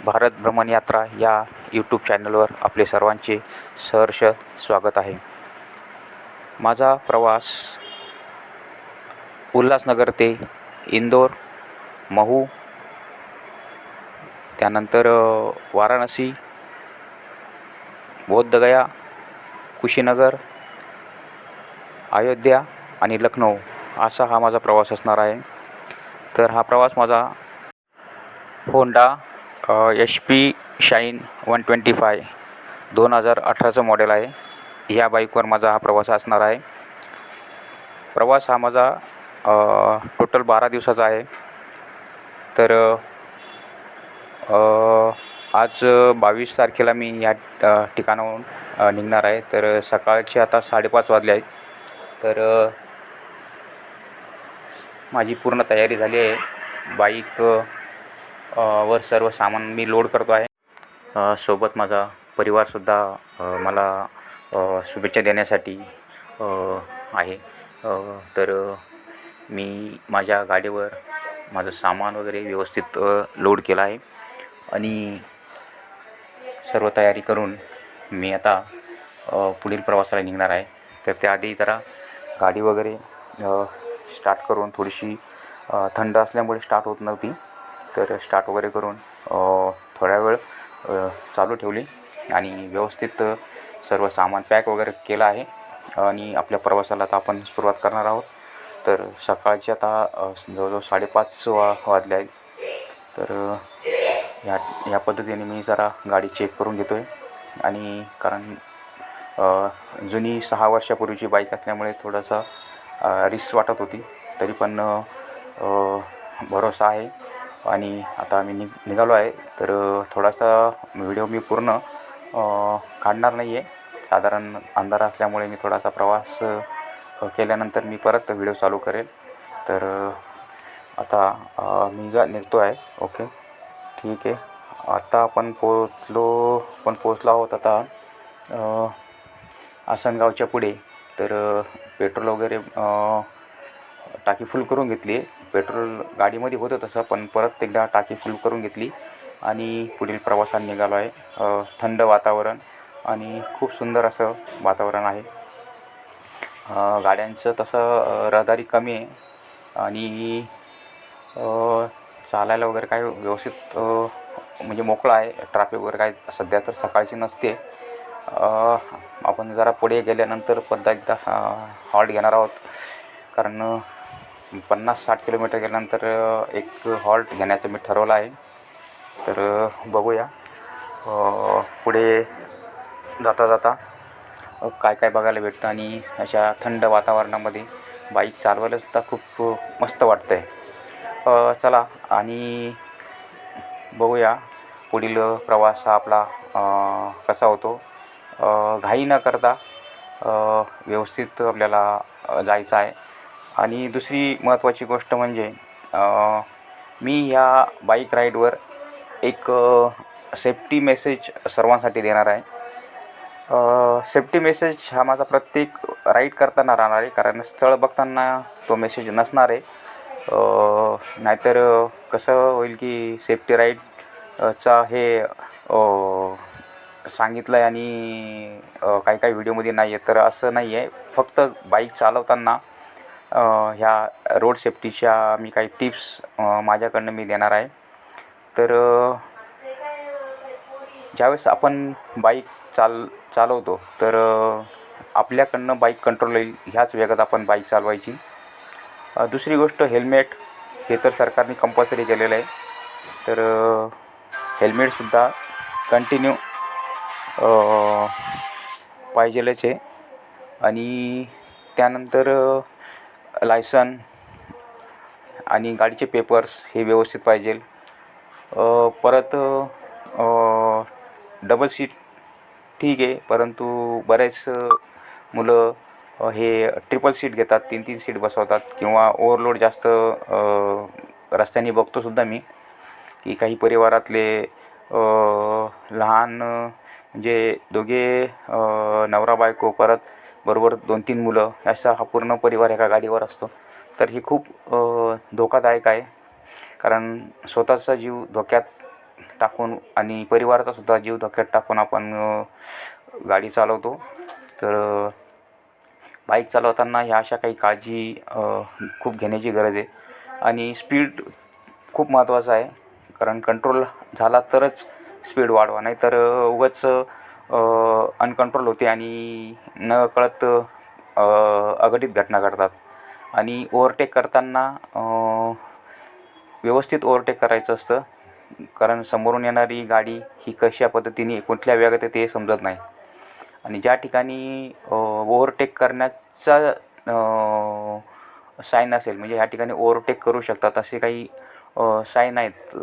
भारत भ्रमण यात्रा या यूट्यूब चॅनलवर आपले सर्वांचे सहर्ष स्वागत आहे. माझा प्रवास उल्हासनगर ते इंदोर, महू, त्यानंतर वाराणसी, बोधगया, कुशीनगर, अयोध्या आणि लखनौ असा हा माझा प्रवास असणार आहे. तर हा प्रवास माझा होंडा HP शाईन 125 2018चं मॉडेल आहे. या बाईकवर माझा हा प्रवास असणार आहे. प्रवास हा माझा टोटल 12 दिवसाचा आहे. तर आज 22 तारखेला मी या ठिकाणाहून निघणार आहे. तर सकाळचे आता 5:30 वाजले आहेत. तर माझी पूर्ण तयारी झाली आहे. बाईक वर सर्व सामान मी लोड करतो आहे. सोबत माझा परिवारसुद्धा मला शुभेच्छा देण्यासाठी आहे. तर मी माझ्या गाडीवर माझं सामान वगैरे व्यवस्थित लोड केलं आहे आणि सर्व तयारी करून मी आता पुढील प्रवासाला निघणार आहे. तर त्याआधी जरा गाडी वगैरे स्टार्ट करून थोडीशी थंड असल्यामुळे स्टार्ट होत नव्हती. तर स्टार्ट वगैरे करून थोड्या वेळ चालू ठेवली आणि व्यवस्थित सर्व सामान पॅक वगैरे केलं आहे आणि आपल्या प्रवासाला आता आपण सुरुवात करणार आहोत. तर सकाळचे आता जवळजवळ 5:30 वाजले आहेत. तर या पद्धतीने मी जरा गाडी चेक करून घेतो आहे आणि कारण जुनी 6 वर्षापूर्वीची बाईक असल्यामुळे थोडासा रिस्क वाटत होती. तरी पण भरोसा आहे आणि आता आम्ही निघालो आहे. तर थोडासा व्हिडिओ मी पूर्ण काढणार नाही आहे. साधारण अंधार असल्यामुळे मी थोडासा प्रवास केल्यानंतर मी परत व्हिडिओ चालू करेल. तर आता मी निघतो आहे. ओके, ठीक आहे. आता आपण पोचलो आहोत आता आसनगावच्या पुढे. तर पेट्रोल वगैरे टाकी फुल करून घेतली. पेट्रोल गाडीमध्ये होतं तसं, पण परत एकदा टाकी फुल करून घेतली आणि पुढील प्रवासाला निघालो आहे. थंड वातावरण आणि खूप सुंदर असं वातावरण आहे. गाड्यांचं तसं रहदारी कमी आहे आणि चालायला वगैरे काय व्यवस्थित म्हणजे मोकळं आहे. ट्रॅफिक वगैरे काय सध्या तर सकाळची नसते. आपण जरा पुढे गेल्यानंतर पुन्हा एकदा हॉल्ट घेणार आहोत, कारण 50-60 किलोमीटर गेल्यानंतर एक हॉल्ट घेण्याचं मी ठरवलं आहे. तर बघूया पुढे जाता जाता काय काय बघायला भेटतं आणि अशा थंड वातावरणामध्ये बाईक चालवायला सुद्धा खूप मस्त वाटतं आहे. चला आणि बघूया पुढील प्रवास हा आपला कसा होतो. घाई न करता व्यवस्थित आपल्याला जायचं आहे. आणि दुसरी महत्त्वाची गोष्ट म्हणजे मी ह्या बाईक राईडवर एक सेफ्टी मेसेज सर्वांसाठी देणार आहे. सेफ्टी मेसेज हा माझा प्रत्येक राईड करताना राहणार आहे, कारण स्थळ बघताना तो मेसेज नसणार आहे. नाहीतर कसं होईल की सेफ्टी राईडचा हे सांगितलं आहे आणि काही व्हिडिओमध्ये नाही आहे. तर असं नाही आहे. फक्त बाईक चालवताना ह्या रोड सेफ्टीच्या मी काही टिप्स माझ्याकडनं मी देणार आहे. तर ज्यावेळेस आपण बाईक चालवतो तर आपल्याकडनं बाईक कंट्रोल येईल ह्याच वेगात आपण बाईक चालवायची. दुसरी गोष्ट, हेल्मेट हे तर सरकारने कंपल्सरी केलेलं आहे. तर हेल्मेटसुद्धा कंटिन्यू पाहिजेलच आहे. आणि त्यानंतर लायसन आणि गाडीचे पेपर्स हे व्यवस्थित पाहिजे. परत डबल सीट ठीक आहे, परंतु बरेच मुलं हे ट्रिपल सीट घेतात, 3-3 सीट बसवतात किंवा ओव्हरलोड जास्त रस्त्याने बघतोसुद्धा मी की काही परिवारातले लहान म्हणजे दोघे नवरा बायको परत बरोबर 2-3 मुलं असा हा पूर्ण परिवार एका गाडीवर असतो. तर ही खूप धोकादायक आहे, कारण स्वतःचा जीव धोक्यात टाकून आणि परिवाराचा सुद्धा जीव धोक्यात टाकून आपण गाडी चालवतो. तर बाईक चालवताना ह्या अशा काही काळजी खूप घेण्याची गरज आहे. आणि स्पीड खूप महत्त्वाचं आहे, कारण कंट्रोल झाला तरच स्पीड वाढवा, नाहीतर उगाच अनकंट्रोल होते आणि नकळत अघटित घटना घडतात. आणि ओव्हरटेक करताना व्यवस्थित ओव्हरटेक करायचं असतं, कारण समोरून येणारी गाडी ही कशा पद्धतीने कुठल्या वेगात येते हे समजत नाही. आणि ज्या ठिकाणी ओव्हरटेक करण्याचा साईन असेल, म्हणजे ह्या ठिकाणी ओव्हरटेक करू शकतात असे काही साईन आहेत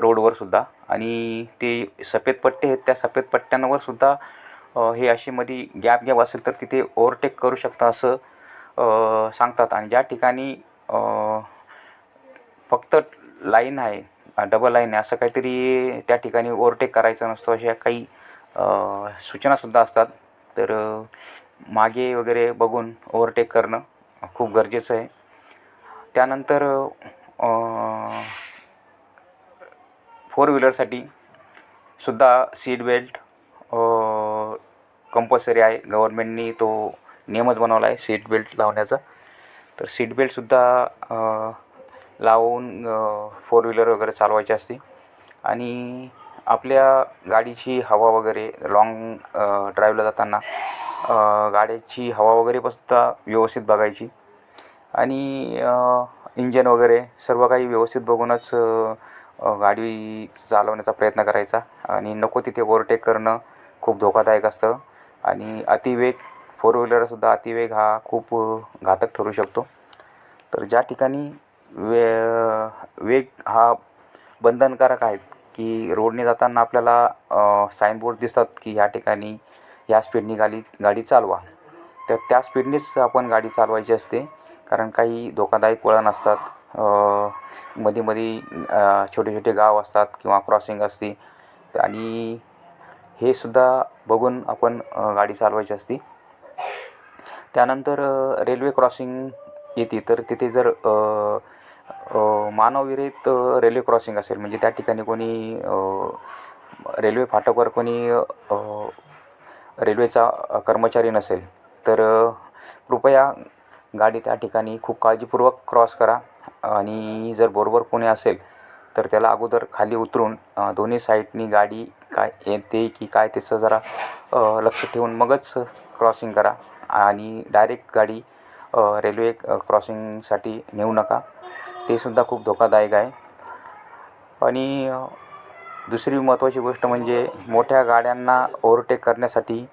रोडवर सुद्धा, आणि ते सफेद पट्टे आहेत, त्या सफेद पट्ट्यांवर सुद्धा हे अशी मध्ये गॅप असेल तर तिथे ओव्हरटेक करू शकता असं सांगतात. आणि ज्या ठिकाणी फक्त लाईन आहे, डबल लाईन आहे, असं काहीतरी त्या ठिकाणी ओव्हरटेक करायचं नसतो, अशा काही सूचनासुद्धा असतात. तर मागे वगैरे बघून ओव्हरटेक करणं खूप गरजेचं आहे. त्यानंतर 4 व्हीलरसाठी सुद्धा सीट बेल्ट कंपल्सरी आहे. गव्हर्मेंटनी तो नियमच बनवला आहे सीट बेल्ट लावण्याचा. तर सीट बेल्टसुद्धा लावून 4 व्हीलर वगैरे चालवायची असते. आणि आपल्या गाडीची हवा वगैरे लाँग ड्राईव्हला जाताना गाडीची हवा वगैरे पण सुद्धा व्यवस्थित बघायची. आणि इंजन वगैरे सर्व काही व्यवस्थित बघूनच गाडी चालवण्याचा प्रयत्न करायचा. आणि नको तिथे ओव्हरटेक करणं खूप धोकादायक असतं. आणि अतिवेग 4 व्हीलरसुद्धा अतिवेग हा खूप घातक ठरू शकतो. तर ज्या ठिकाणी वेग हा बंधनकारक आहेत, की रोडने जाताना आपल्याला साईनबोर्ड दिसतात की ह्या ठिकाणी ह्या स्पीडनी गाडी चालवा, तर त्या स्पीडनेच आपण गाडी चालवायची असते. कारण काही धोकादायक वळण असतात, मध्ये छोटे छोटे गाव असतात किंवा क्रॉसिंग असते, आणि हे सुद्धा बघून आपण गाडी चालवायची असते. त्यानंतर रेल्वे क्रॉसिंग येते, तर तिथे जर मानवविरहित रेल्वे क्रॉसिंग असेल, म्हणजे त्या ठिकाणी कोणी रेल्वे फाटकवर कोणी रेल्वेचा कर्मचारी नसेल, तर कृपया गाडी त्या ठिकाणी खूप काळजीपूर्वक क्रॉस करा. आणि जर बरोबर कोणी असेल तर त्याला अगोदर खाली उतरून दोन्ही साईडनी गाडी काय येते की काय त्याचं जरा लक्ष ठेवून मगच क्रॉसिंग करा. आणि डायरेक्ट गाडी रेल्वे क्रॉसिंगसाठी नेऊ नका, ते सुद्धा खूप धोकादायक आहे. आणि दुसरी महत्त्वाची गोष्ट म्हणजे मोठ्या गाड्यांना ओव्हरटेक करण्यासाठी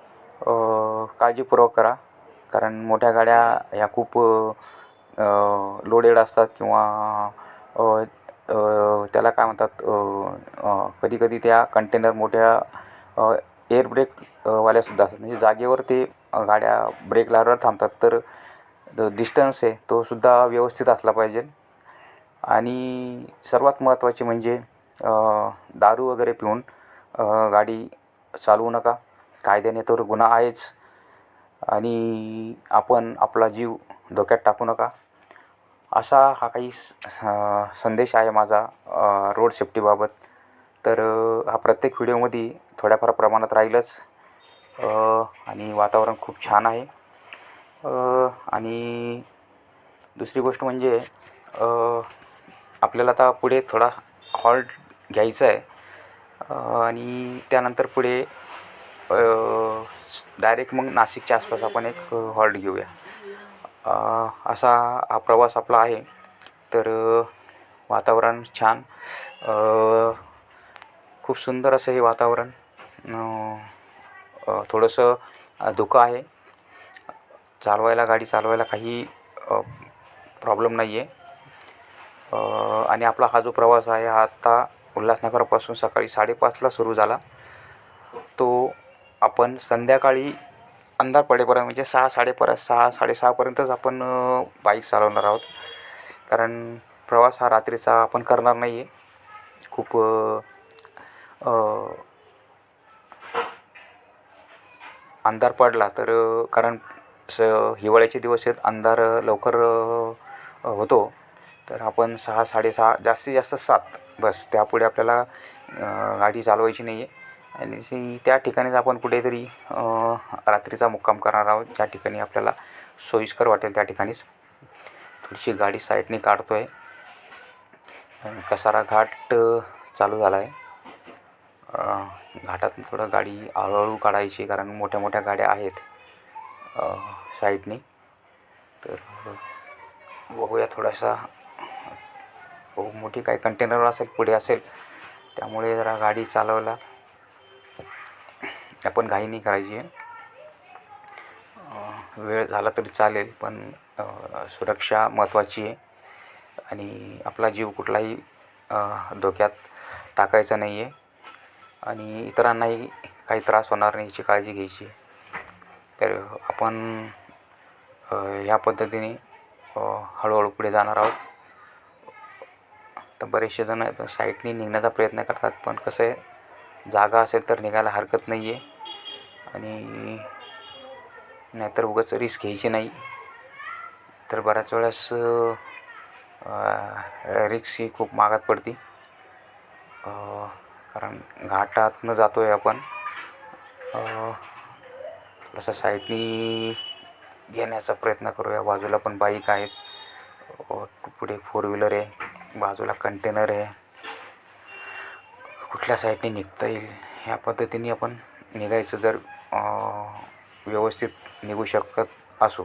काळजीपूर्वक करा, कारण मोठ्या गाड्या ह्या खूप लोडेड असतात, किंवा त्याला काय म्हणतात, कधीकधी त्या कंटेनर मोठ्या एअर ब्रेकवाल्यासुद्धा असतात, म्हणजे जागेवर ते गाड्या ब्रेक लागल्यावर थांबतात. तर डिस्टन्स आहे तो सुद्धा व्यवस्थित असला पाहिजे. आणि सर्वात महत्त्वाचे म्हणजे दारू वगैरे पिऊन गाडी चालवू नका, कायद्याने तर गुन्हा आहेच. आणि आपण आपला जीव धोक्यात टाकू नका, असा हा काही संदेश आहे माझा रोड सेफ्टीबाबत. तर हा प्रत्येक व्हिडिओमध्ये थोड्याफार प्रमाणात राहीलच. आणि वातावरण खूप छान आहे. आणि दुसरी गोष्ट म्हणजे आपल्याला आता पुढे थोडा हॉल्ट घ्यायचा आहे, आणि त्यानंतर पुढे डायरेक्ट मग नाशिकच्या आसपास आपण एक हॉल्ट घेऊया. असा हा प्रवास आपला आहे. तर वातावरण छान, खूप सुंदर असं हे वातावरण. थोडंसं धुकं आहे, गाडी चालवायला काही प्रॉब्लेम नाही आहे. आणि आपला हा जो प्रवास आहे हा आत्ता उल्हासनगरपासून सकाळी 5:30ला सुरू झाला. तो आपण संध्याकाळी अंधार पडेपर्यंत, म्हणजे 6:30-6:30पर्यंतच आपण बाईक चालवणार आहोत, कारण प्रवास हा रात्रीचा आपण करणार नाही आहे. खूप अंधार पडला तर, कारण हिवाळ्याचे दिवस आहेत, अंधार लवकर होतो, तर आपण 6-6:30 जास्तीत जास्त 7 बस, त्यापुढे आपल्याला गाडी चालवायची नाही आहे. आणि त्या ठिकाणीच आपण कुठेतरी रात्रीचा मुक्काम करणार आहोत. ज्या ठिकाणी आपल्याला सोयीस्कर वाटेल त्या ठिकाणीच. थोडीशी गाडी साईडने काढतो आहे. कसारा घाट चालू झाला आहे. घाटातून थोडं गाडी हळूहळू काढायची, कारण मोठ्या मोठ्या गाड्या आहेत साईडने. तर बघूया थोडासा मोठी काही कंटेनर असेल पुढे असेल, त्यामुळे जरा गाडी चालवायला आपण घाई नाही करायची आहे. वेळ झाला तरी चालेल, पण सुरक्षा महत्त्वाची आहे आणि आपला जीव कुठलाही धोक्यात टाकायचा नाही आहे आणि इतरांनाही काही त्रास होणार नाही याची काळजी घ्यायची. तर आपण ह्या पद्धतीने हळूहळू पुढे जाणार आहोत. तर बरेचसे जण साईडने निघण्याचा प्रयत्न करतात, पण कसं आहे, जागा असेल तर निघायला हरकत नाही आहे आणि नाहीतर उगाच रिस्क घ्यायची नाही. तर बऱ्याच वेळेस रिक्स ही खूप महागात पडते, कारण घाटातनं जातो आहे आपण. थोडंसं साईडनी घेण्याचा प्रयत्न करूया. बाजूला पण बाईक आहेत, पुढे 4 व्हीलर आहे, बाजूला कंटेनर आहे. कुठल्या साईडने निघता येईल ह्या पद्धतीने आपण निघायचं. जर व्यवस्थित निघू शकत असू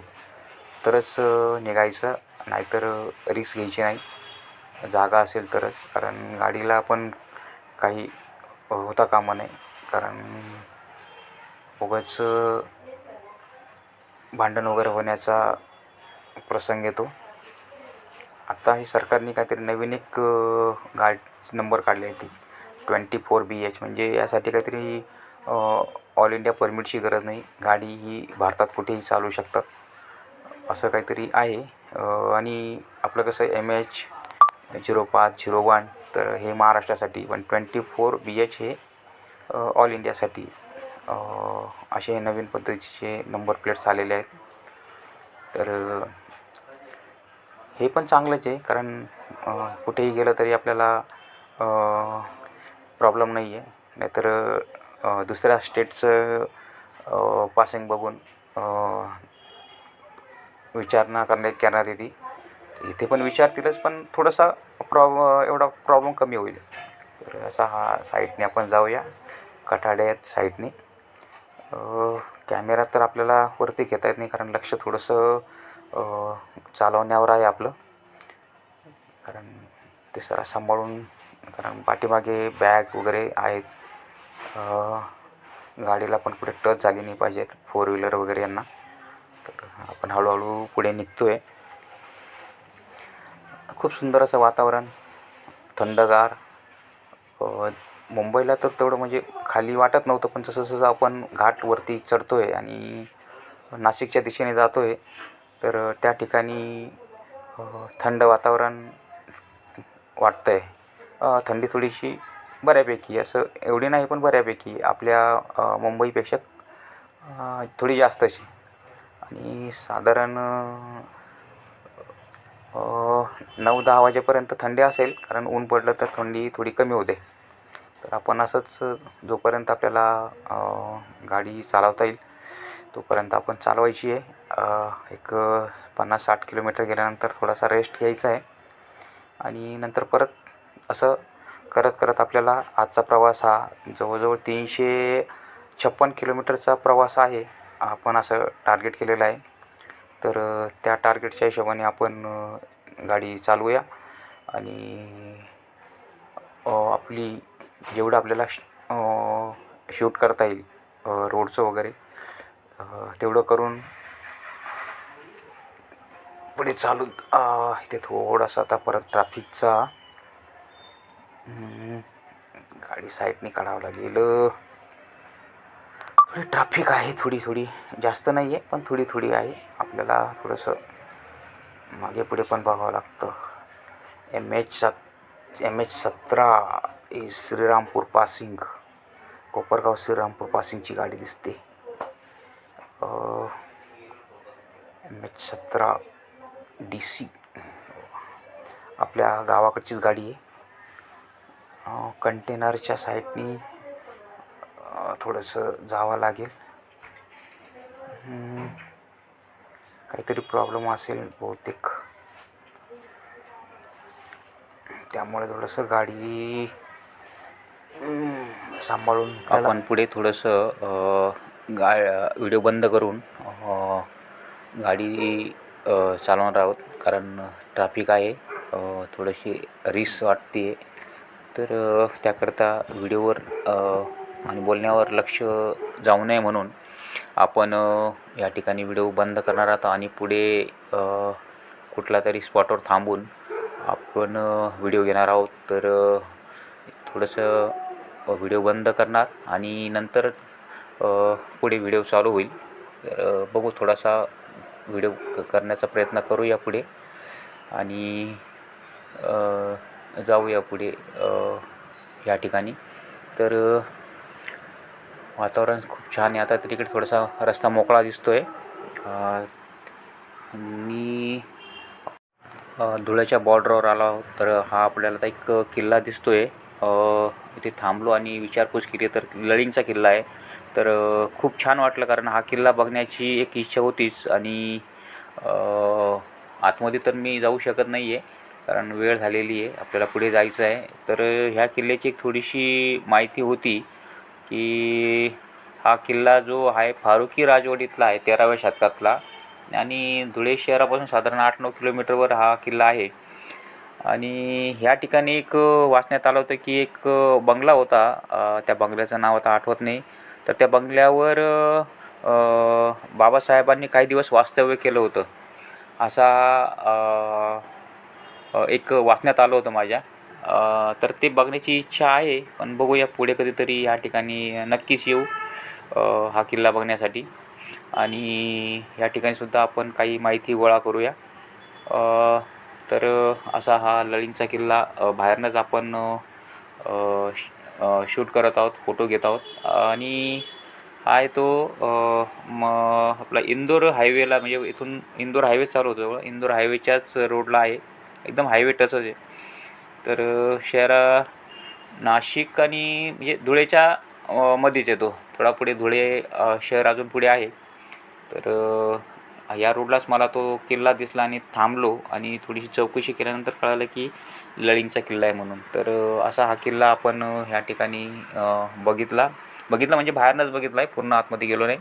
तरच निघायचं, नाहीतर रिस्क घ्यायची नाही. जागा असेल तरच, कारण गाडीला आपण काही होता कामा नये, कारण उगाच भांडण वगैरे होण्याचा प्रसंग येतो. आता ही सरकारने काहीतरी नवीन एक गाडी नंबर काढली आहे, ती 24 BH. म्हणजे यासाठी काहीतरी ऑल इंडिया परमिटची गरज नाही, गाडी ही भारतात कुठेही चालवू शकतात असं काहीतरी आहे. आणि आपलं कसं MH 0501, तर हे महाराष्ट्रासाठी, पण 24 BH हे ऑल इंडियासाठी. असे नवीन पद्धतीचे नंबर प्लेट्स आलेले आहेत. तर हे पण चांगलंच आहे, कारण कुठेही गेलं तरी आपल्याला प्रॉब्लेम नाही आहे. नाहीतर दुसऱ्या स्टेटचं पासिंग बघून विचारणा करण्यात येते. इथे पण विचारतीलच, पण थोडासा एवढा प्रॉब्लेम कमी होईल. तर असा हा साईडने आपण जाऊया. कठाडे आहेत साईडने. कॅमेरा तर आपल्याला वरती घेता येत नाही, कारण लक्ष थोडंसं चालवण्यावर आहे आपलं, कारण ते जरा सांभाळून, कारण पाठीमागे बॅग वगैरे आहेत. गाडीला पण कुठे टच झाली नाही पाहिजे 4 व्हीलर वगैरे यांना. तर आपण हळूहळू पुढे निघतो आहे. खूप सुंदर असं वातावरण, थंडगार. मुंबईला तर तेवढं म्हणजे खाली वाटत नव्हतं, पण जसं जसं आपण घाटवरती चढतो आहे आणि नाशिकच्या दिशेने जातो आहे, तर त्या ठिकाणी थंड वातावरण वाटतं आहे. थंडी थोडीशी बऱ्यापैकी, असं एवढी नाही पण बऱ्यापैकी आपल्या मुंबईपेक्षा थोडी जास्तची. आणि साधारण 9-10 वाजेपर्यंत थंडी असेल, कारण ऊन पडलं तर थंडी थोडी कमी होते. तर आपण असंच जोपर्यंत आपल्याला गाडी चालवता येईल तोपर्यंत आपण चालवायची आहे. एक 50-60 किलोमीटर गेल्यानंतर थोडासा रेस्ट घ्यायचा आहे आणि नंतर परत असं करत करत आपल्याला आजचा प्रवास हा जवळजवळ 356 किलोमीटरचा प्रवास आहे, आपण असं टार्गेट केलेलं आहे. तर त्या टार्गेटच्या हिशोबाने आपण गाडी चालवूया आणि आपली जेवढं आपल्याला शूट करता येईल रोडचं वगैरे तेवढं करून पुढे चालू. इथे थोडासा आता परत ट्रॅफिकचा गाडी साईडने काढावं लागेल. थोडी ट्रॅफिक आहे, थोडी जास्त नाही आहे, पण थोडी आहे. आपल्याला थोडंसं मागे पुढे पण बघावं लागतं. MH17 श्रीरामपूर पासिंग, कोपरगाव श्रीरामपूर पासिंगची गाडी दिसते. MH17 DC आपल्या गावाकडचीच गाडी आहे. कंटेनरच्या साईडनी थोडंसं जावं लागेल. काहीतरी प्रॉब्लेम असेल बहुतेक, त्यामुळे थोडंसं गाडी सांभाळून आपण पुढे थोडंसं व्हिडिओ बंद करून गाडी चालवणार आहोत. कारण ट्रॅफिक आहे, थोडीशी रिस्क वाटते. तर त्याकरता व्हिडिओवर आणि बोलण्यावर लक्ष जाऊ नये म्हणून आपण या ठिकाणी व्हिडिओ बंद करणार आहोत आणि पुढे कुठला तरी स्पॉटवर थांबून आपण व्हिडिओ घेणार आहोत. तर थोडंसं व्हिडिओ बंद करणार आणि नंतर पुढे व्हिडिओ चालू होईल. तर बघू, थोडासा व्हिडिओ करण्याचा प्रयत्न करूया पुढे आणि जाऊया पुढे या ठिकाणी. तर वातावरण खूप छान आहे. आता तिकडे थोडासा रस्ता मोकळा दिसतो आहे आणि धुळ्याच्या बॉर्डरवर आलो आहोत. तर हा आपल्याला आता एक किल्ला दिसतो आहे. इथे थांबलो आणि विचारपूस केली तर लळिंगचा किल्ला आहे. तर खूप छान वाटलं, कारण हा किल्ला बघण्याची एक इच्छा होतीच. आणि आतमध्ये तर मी जाऊ शकत नाही आहे कारण वेळ झालेली आहे, आपल्याला पुढे जायचं आहे. तर ह्या किल्ल्याची एक थोडीशी माहिती होती की हा किल्ला जो आहे फारुकी राजवटीतला आहे, 13व्या शतकातला. आणि धुळे शहरापासून साधारण 8-9 किलोमीटरवर हा किल्ला आहे. आणि ह्या ठिकाणी एक वाचण्यात आलं होतं की एक बंगला होता, त्या बंगल्याचं नाव आता आठवत नाही. तर त्या बंगल्यावर बाबासाहेबांनी काही दिवस वास्तव्य केलं होतं, असा एक वाचण्यात आलं होतं माझ्या. तर ते बघण्याची इच्छा आहे, पण बघूया पुढे कधीतरी या ठिकाणी नक्कीच येऊ हा किल्ला बघण्यासाठी. आणि या ठिकाणीसुद्धा आपण काही माहिती गोळा करूया. तर असा हा लळिंगचा किल्ला बाहेरनंच आपण शूट करत आहोत, फोटो घेत आहोत. आणि हा आहे तो आपला इंदोर हायवेला, म्हणजे इथून इंदोर हायवे चालू होतो, जवळ इंदोर हायवेच्याच रोडला आहे, एकदम हायवे टचच आहे. तर नाशिक आणि म्हणजे धुळेच्या मध्येच येतो, थोडा पुढे धुळे शहर अजून पुढे आहे. तर या रोडलाच मला तो किल्ला दिसला आणि थांबलो आणि थोडीशी चौकशी केल्यानंतर कळालं की लळिंगचा किल्ला आहे म्हणून. तर असा हा किल्ला आपण ह्या ठिकाणी बघितला म्हणजे बाहेरनंच बघितला आहे, पूर्ण आतमध्ये गेलो नाही.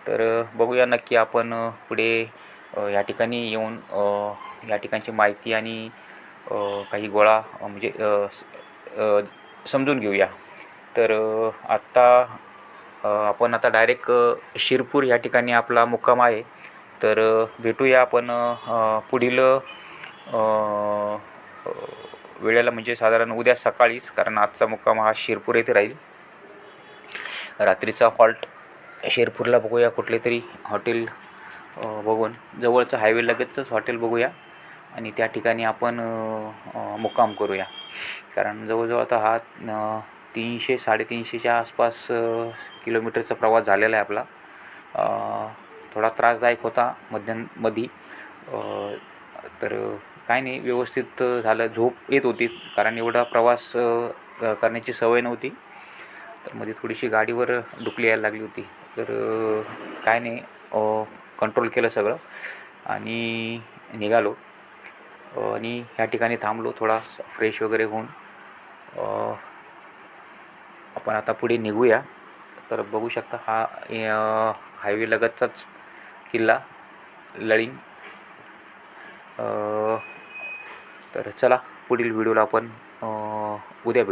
तर बघूया नक्की आपण पुढे या ठिकाणी येऊन या ठिकाणची माहिती आणि काही गोळा म्हणजे समजून घेऊया. तर आपण आता डायरेक्ट शिरपूर या ठिकाणी आपला मुक्काम आहे. तर भेटूया आपण पुढील वेळेला, म्हणजे साधारण उद्या सकाळीच, कारण आजचा मुक्काम हा शिरपूर येथे राहील. रात्रीचा हॉल्ट शिरपूरला बघूया, कुठले तरी हॉटेल बघून जवळचं हायवे लगेचच हॉटेल बघूया आणि त्या ठिकाणी आपण मुक्काम करूया. कारण जवळजवळ आता हा 300-350च्या आसपास किलोमीटरचा प्रवास झालेला आहे आपला. थोडा त्रासदायक होता मध्यंतरी, तर काय नाही, व्यवस्थित झालं. झोप येत होती कारण एवढा प्रवास करण्याची सवय नव्हती. तर मध्ये थोडीशी गाडीवर डुकली यायला लागली होती. तर काय नाही, कंट्रोल केलं सगळं आणि निघालो. आणि ह्या ठिकाणी थांबलो, थोडा फ्रेश वगैरे होऊन आपण आता पुढे निघूया. तर बघू शकता हा हायवे लगतचाच किल्ला लळिंग. तर चला, पुढील व्हिडिओला आपण उद्या भेटू.